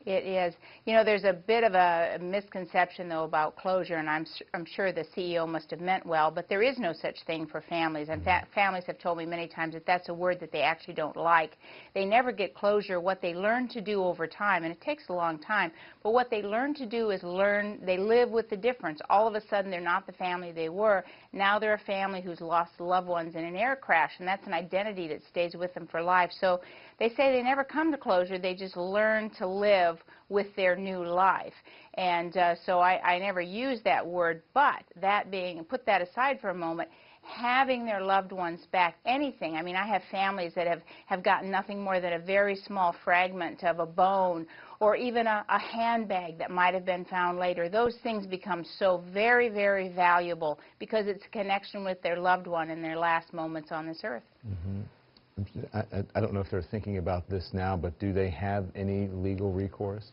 It is. You know, there's a bit of a misconception, though, about closure, and I'm sure the CEO must have meant well, but there is no such thing for families. In fact, families have told me many times that that's a word that they actually don't like. They never get closure. What they learn to do over time, and it takes a long time, but what they learn to do is they live with the difference. All of a sudden, they're not the family they were. Now they're a family who's lost loved ones in an air crash, and that's an identity that stays with them for life. So they say they never come to closure. They just learn to live with their new life. And so I never use that word, but that being, put that aside for a moment, having their loved ones back, anything. I mean, I have families that have gotten nothing more than a very small fragment of a bone or even a handbag that might have been found later. Those things become so very, very valuable because it's a connection with their loved one in their last moments on this earth. Mm-hmm. I don't know if they're thinking about this now, but do they have any legal recourse?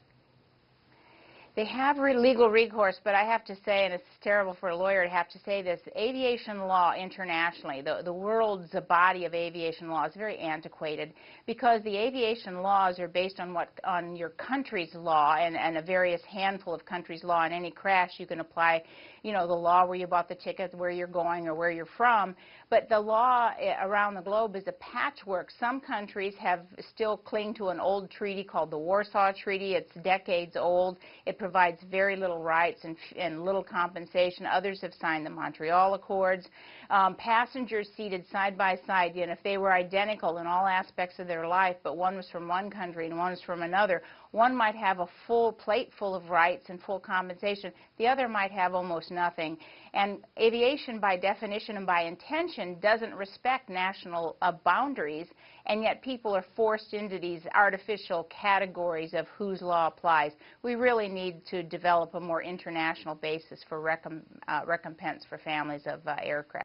They have legal recourse, but I have to say, and it's terrible for a lawyer to have to say this, aviation law internationally, the world's body of aviation law is very antiquated because the aviation laws are based on your country's law and a various handful of countries' law. In any crash, you can apply, you know, the law where you bought the ticket, where you're going, or where you're from. But the law around the globe is a patchwork. Some countries still cling to an old treaty called the Warsaw Treaty. It's decades old. It provides very little rights and little compensation. Others have signed the Montreal Accords. Passengers seated side by side, you know, if they were identical in all aspects of their life, but one was from one country and one was from another, one might have a full plate full of rights and full compensation. The other might have almost nothing. And aviation, by definition and by intention, doesn't respect national boundaries, and yet people are forced into these artificial categories of whose law applies. We really need to develop a more international basis for recompense for families of aircraft.